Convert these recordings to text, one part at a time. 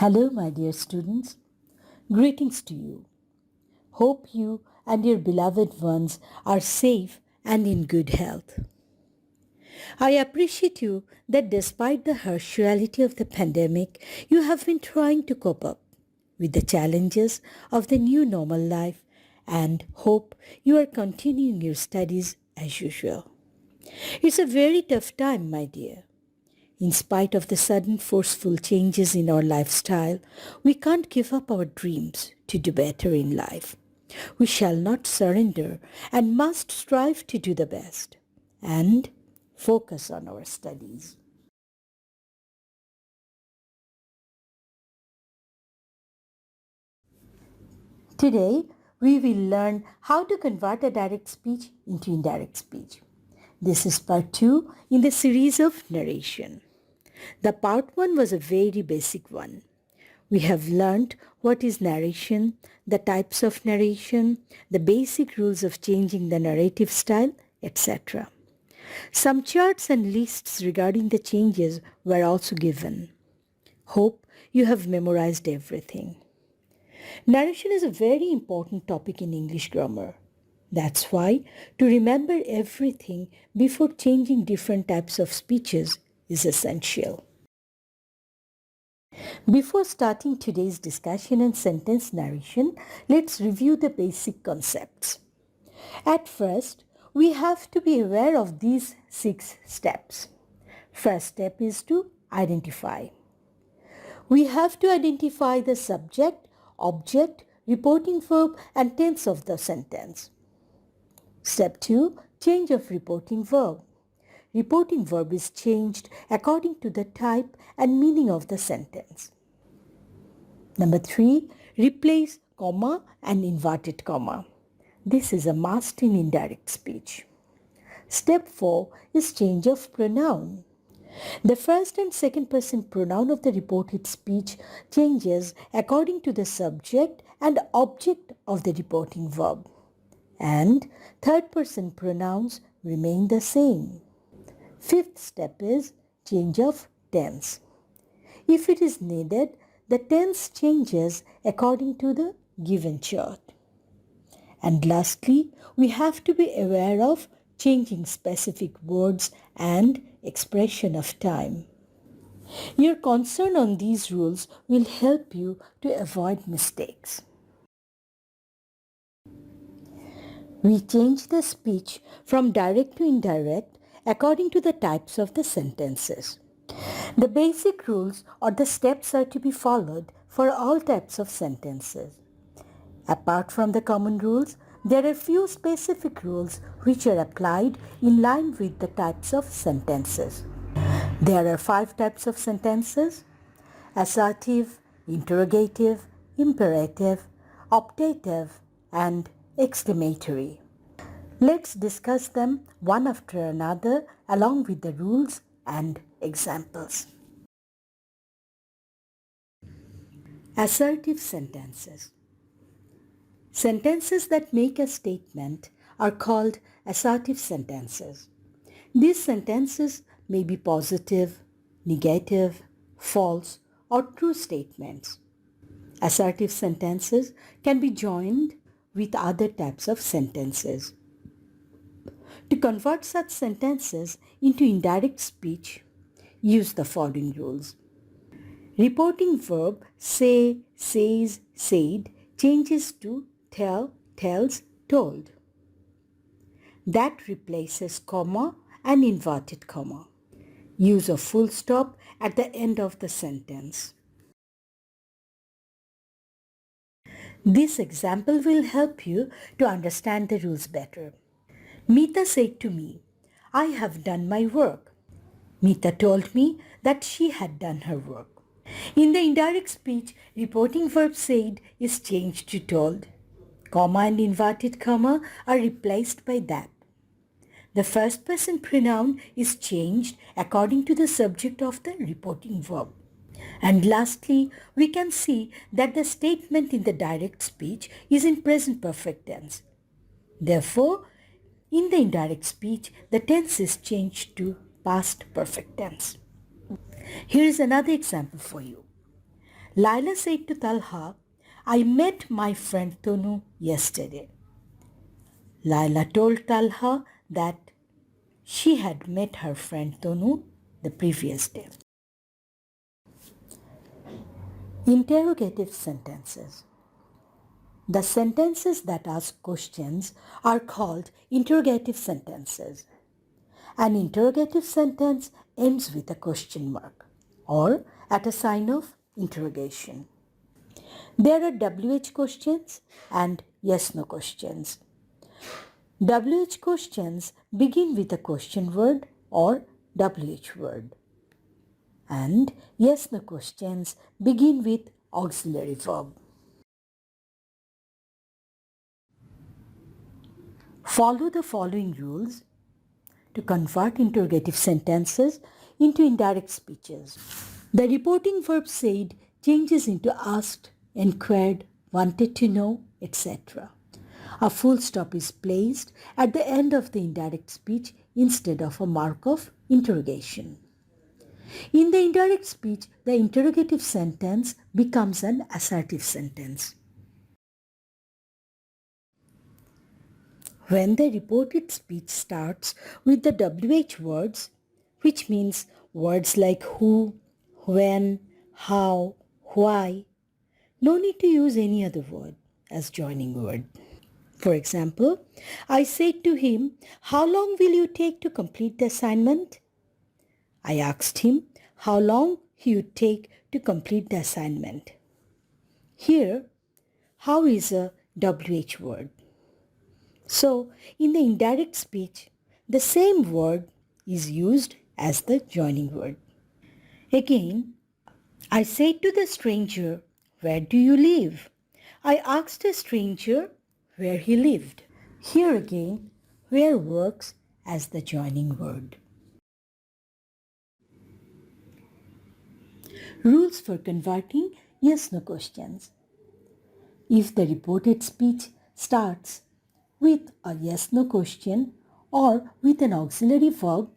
Hello, my dear students. Greetings to you. Hope you and your beloved ones are safe and in good health. I appreciate you that despite the harsh reality of the pandemic, you have been trying to cope up with the challenges of the new normal life and hope you are continuing your studies as usual. It's a very tough time, my dear. In spite of the sudden forceful changes in our lifestyle, we can't give up our dreams to do better in life. We shall not surrender and must strive to do the best and focus on our studies. Today, we will learn how to convert a direct speech into indirect speech. This is part 2 in the series of narration. The part 1 was a very basic one. We have learned what is narration, the types of narration, the basic rules of changing the narrative style, etc. Some charts and lists regarding the changes were also given. Hope you have memorized everything. Narration is a very important topic in English grammar. That's why to remember everything before changing different types of speeches is essential. Before starting today's discussion on sentence narration, let's review the basic concepts. At first, we have to be aware of these 6 steps. First step is to identify. We have to identify the subject, object, reporting verb and tense of the sentence. Step 2, change of reporting verb. Reporting verb is changed according to the type and meaning of the sentence. Number 3, replace comma and inverted comma. This is a must in indirect speech. Step 4 is change of pronoun. The first and second person pronoun of the reported speech changes according to the subject and object of the reporting verb. And third person pronouns remain the same. Fifth step is change of tense. If it is needed, the tense changes according to the given chart. And lastly, we have to be aware of changing specific words and expression of time. Your concern on these rules will help you to avoid mistakes. We change the speech from direct to indirect according to the types of the sentences. The basic rules or the steps are to be followed for all types of sentences. Apart from the common rules, there are few specific rules which are applied in line with the types of sentences. There are 5 types of sentences: assertive, interrogative, imperative, optative, and exclamatory. Let's discuss them one after another along with the rules and examples. Assertive sentences. Sentences that make a statement are called assertive sentences. These sentences may be positive, negative, false, or true statements. Assertive sentences can be joined with other types of sentences. To convert such sentences into indirect speech, use the following rules. Reporting verb say, says, said changes to tell, tells, told. That replaces comma and inverted comma. Use a full stop at the end of the sentence. This example will help you to understand the rules better. Meeta said to me, "I have done my work." Meeta told me that she had done her work. In the indirect speech, reporting verb said is changed to told. Comma and inverted comma are replaced by that. The first person pronoun is changed according to the subject of the reporting verb. And lastly, we can see that the statement in the direct speech is in present perfect tense. Therefore, in the indirect speech, the tense is changed to past perfect tense. Here is another example for you. Laila said to Talha, I met my friend Tonu yesterday. Laila told Talha that she had met her friend Tonu the previous day. Interrogative sentences. The sentences that ask questions are called interrogative sentences. An interrogative sentence ends with a question mark or at a sign of interrogation. There are WH questions and yes-no questions. WH questions begin with a question word or WH word. And yes-no questions begin with auxiliary verb. Follow the following rules to convert interrogative sentences into indirect speeches. The reporting verb said changes into asked, inquired, wanted to know, etc. A full stop is placed at the end of the indirect speech instead of a mark of interrogation. In the indirect speech, the interrogative sentence becomes an assertive sentence. When the reported speech starts with the WH words, which means words like who, when, how, why, no need to use any other word as joining word. For example, I said to him, how long will you take to complete the assignment? I asked him how long he would take to complete the assignment. Here, how is a WH word. So, in the indirect speech, the same word is used as the joining word. Again, I said to the stranger, where do you live? I asked a stranger where he lived. Here again, where works as the joining word. Rules for converting yes-no questions. If the reported speech starts with a yes-no question or with an auxiliary verb,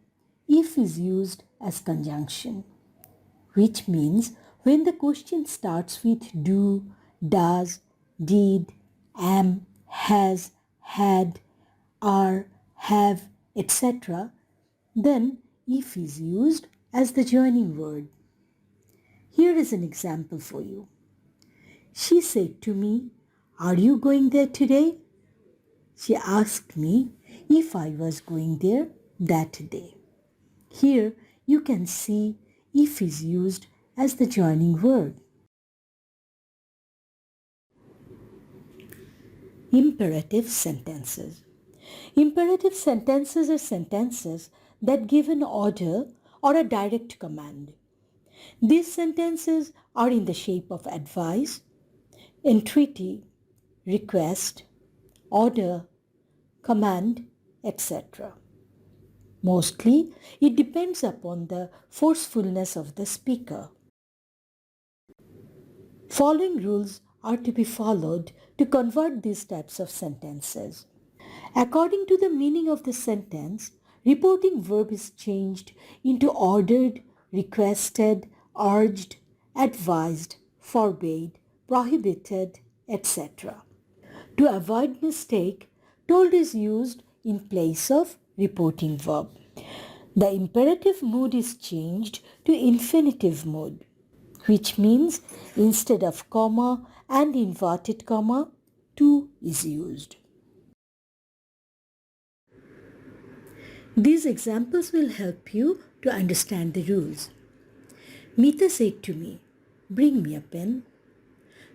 if is used as conjunction, which means when the question starts with do, does, did, am, has, had, are, have, etc., then if is used as the joining word. Here is an example for you. She said to me, are you going there today? She asked me if I was going there that day. Here you can see if is used as the joining word. Imperative sentences. Imperative sentences are sentences that give an order or a direct command. These sentences are in the shape of advice, entreaty, request, order, command, etc. Mostly, it depends upon the forcefulness of the speaker. Following rules are to be followed to convert these types of sentences. According to the meaning of the sentence, reporting verb is changed into ordered, requested, urged, advised, forbade, prohibited, etc. To avoid mistake, told is used in place of reporting verb. The imperative mood is changed to infinitive mood, which means instead of comma and inverted comma, to is used. These examples will help you to understand the rules. Meeta said to me, bring me a pen.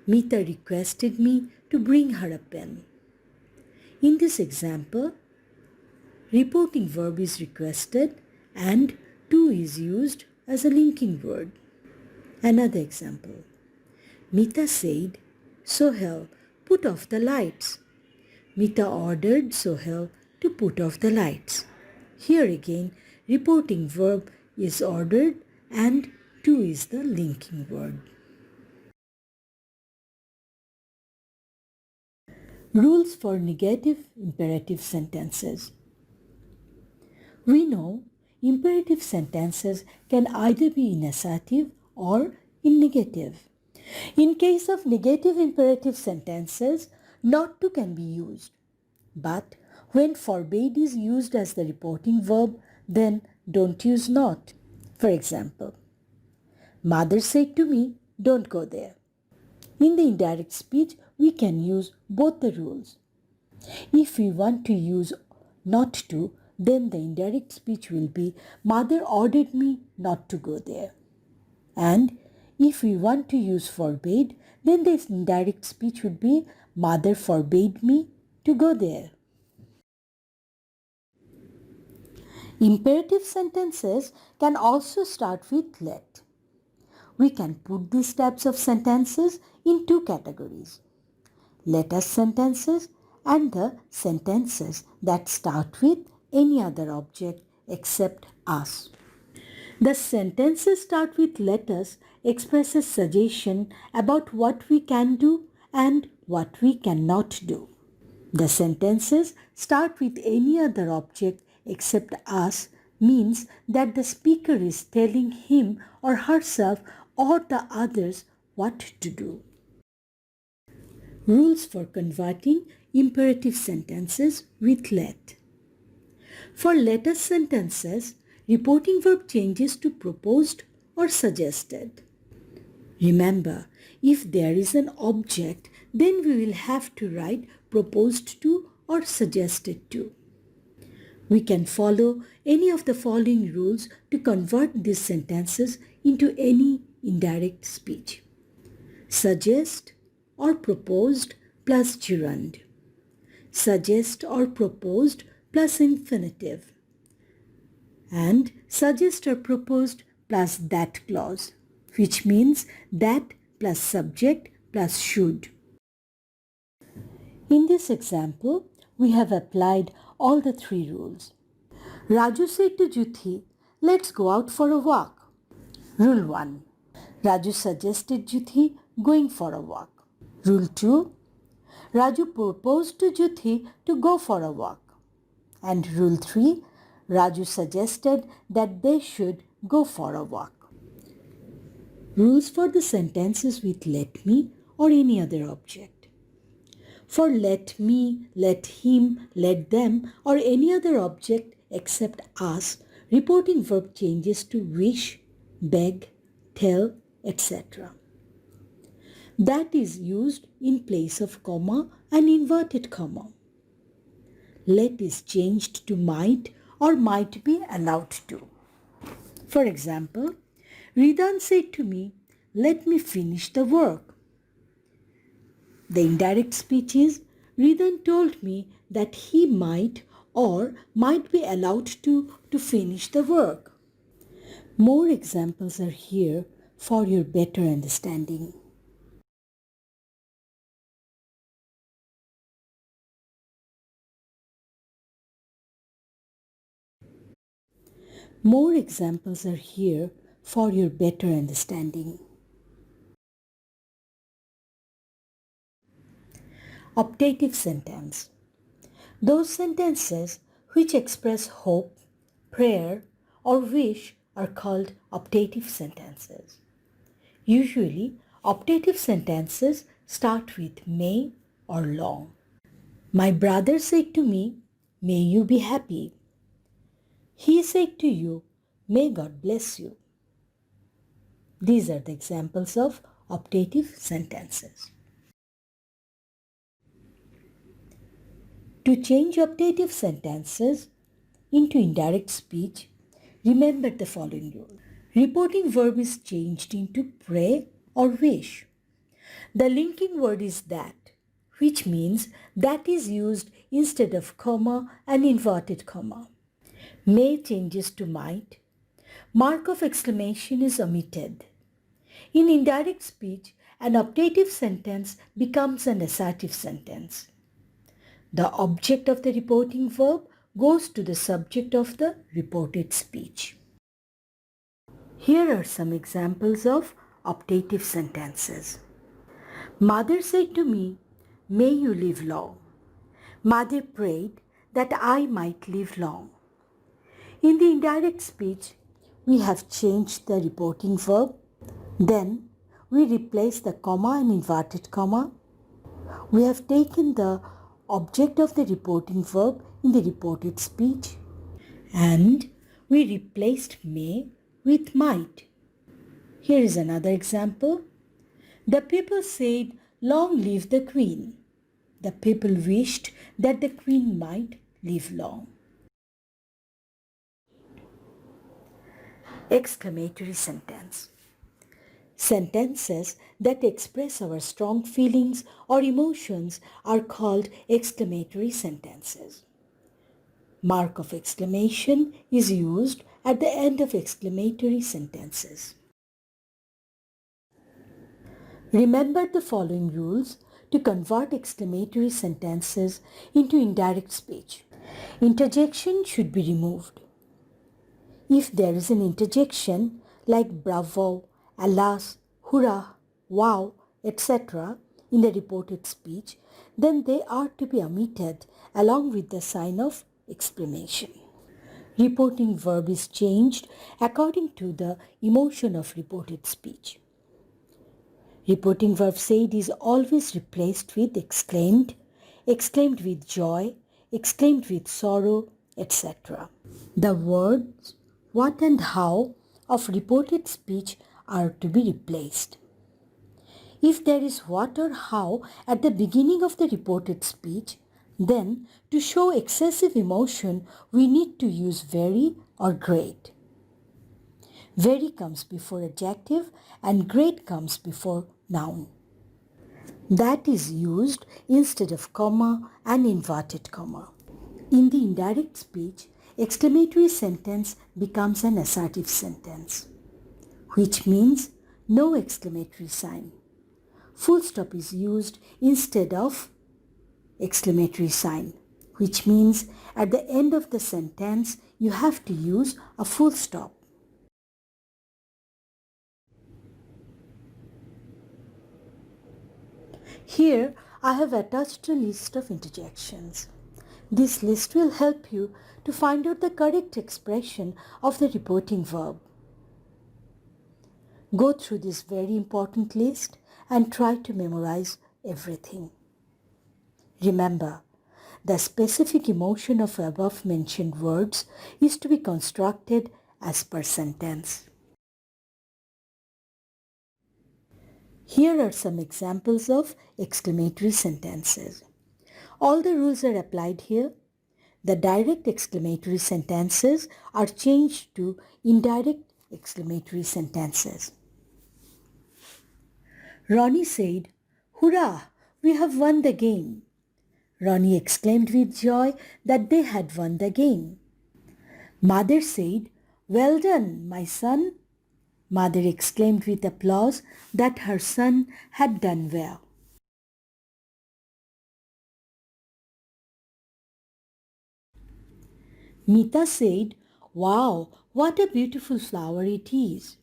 Meeta requested me to bring her a pen. In this example, reporting verb is requested and to is used as a linking word. Another example. Meeta said, Sohel, put off the lights. Meeta ordered Sohel to put off the lights. Here again, reporting verb is ordered and to is the linking word. Rules for negative imperative sentences. We know imperative sentences can either be in assertive or in negative. In case of negative imperative sentences, not to can be used. But when forbade is used as the reporting verb, then don't use not. For example, mother said to me, don't go there. In the indirect speech, we can use both the rules. If we want to use not to, then the indirect speech will be mother ordered me not to go there. And if we want to use forbade, then the indirect speech would be mother forbade me to go there. Imperative sentences can also start with let. We can put these types of sentences in two categories: let us sentences and the sentences that start with any other object except us. The sentences start with let us expresses suggestion about what we can do and what we cannot do. The sentences start with any other object except us means that the speaker is telling him or herself or the others what to do. Rules for converting imperative sentences with let. For let us sentences, reporting verb changes to proposed or suggested. Remember, if there is an object, then we will have to write proposed to or suggested to. We can follow any of the following rules to convert these sentences into any indirect speech. Suggest or proposed plus gerund. Suggest or proposed plus infinitive. And suggest or proposed plus that clause, which means that plus subject plus should. In this example, we have applied all the three rules. Raju said to Juthi, let's go out for a walk. Rule 1. Raju suggested Juthi going for a walk. Rule 2. Raju proposed to Juthi to go for a walk. And Rule 3. Raju suggested that they should go for a walk. Rules for the sentences with let me or any other object. For let me, let him, let them or any other object except us, reporting verb changes to wish, beg, tell, etc. That is used in place of comma and inverted comma. Let is changed to might or might be allowed to. For example, Ridan said to me, let me finish the work. The indirect speech is, Ridan told me that he might or might be allowed to finish the work. More examples are here for your better understanding. More examples are here for your better understanding. Optative sentence. Those sentences which express hope, prayer, or wish are called optative sentences. Usually, optative sentences start with may or long. My brother said to me, may you be happy. He said to you, may God bless you. These are the examples of optative sentences. To change optative sentences into indirect speech, remember the following rule. Reporting verb is changed into pray or wish. The linking word is that, which means that is used instead of comma and inverted comma. May changes to might. Mark of exclamation is omitted. In indirect speech, an optative sentence becomes an assertive sentence. The object of the reporting verb goes to the subject of the reported speech. Here are some examples of optative sentences. Mother said to me, may you live long. Mother prayed that I might live long. In the indirect speech, we have changed the reporting verb. Then we replace the comma and inverted comma. We have taken the object of the reporting verb in the reported speech. And we replaced may with might. Here is another example. The people said, "Long live the Queen." The people wished that the Queen might live long. Exclamatory sentence. Sentences that express our strong feelings or emotions are called exclamatory sentences. Mark of exclamation is used at the end of exclamatory sentences. Remember the following rules to convert exclamatory sentences into indirect speech. Interjection should be removed. If there is an interjection like bravo, alas, hurrah, wow, etc. in the reported speech, then they are to be omitted along with the sign of exclamation. Reporting verb is changed according to the emotion of reported speech. Reporting verb said is always replaced with exclaimed, exclaimed with joy, exclaimed with sorrow, etc. The words what and how of reported speech are to be replaced. If there is what or how at the beginning of the reported speech, then to show excessive emotion, we need to use very or great. Very comes before adjective and great comes before noun. That is used instead of comma and inverted comma. In the indirect speech, exclamatory sentence becomes an assertive sentence, which means no exclamatory sign. Full stop is used instead of exclamatory sign, which means at the end of the sentence you have to use a full stop. Here I have attached a list of interjections. This list will help you to find out the correct expression of the reporting verb. Go through this very important list and try to memorize everything. Remember, the specific emotion of above mentioned words is to be constructed as per sentence. Here are some examples of exclamatory sentences. All the rules are applied here. The direct exclamatory sentences are changed to indirect exclamatory sentences. Ronnie said, "Hurrah, we have won the game." Ronnie exclaimed with joy that they had won the game. Mother said, "Well done, my son." Mother exclaimed with applause that her son had done well. Mita said, "Wow, what a beautiful flower it is."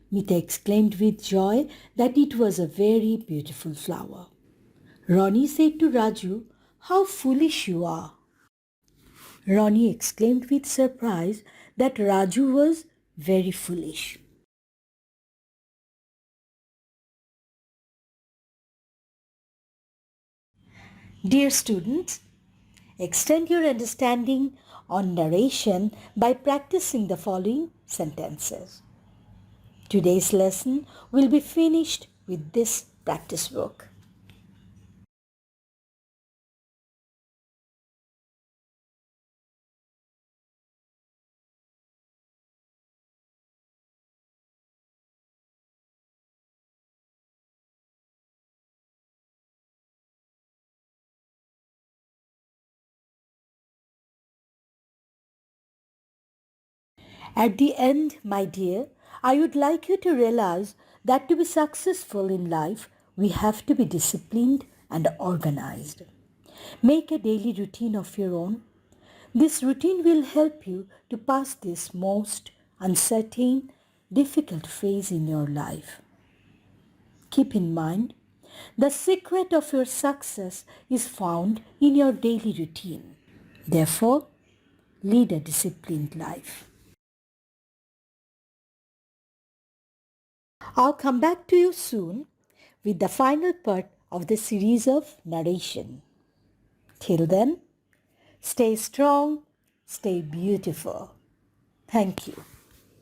Mita exclaimed with joy that it was a very beautiful flower. Ronnie said to Raju, "How foolish you are." Ronnie exclaimed with surprise that Raju was very foolish. Dear students, extend your understanding on narration by practicing the following sentences. Today's lesson will be finished with this practice work. At the end, my dear, I would like you to realize that to be successful in life, we have to be disciplined and organized. Make a daily routine of your own. This routine will help you to pass this most uncertain, difficult phase in your life. Keep in mind, the secret of your success is found in your daily routine. Therefore, lead a disciplined life. I'll come back to you soon with the final part of the series of narration. Till then, stay strong, stay beautiful. Thank you.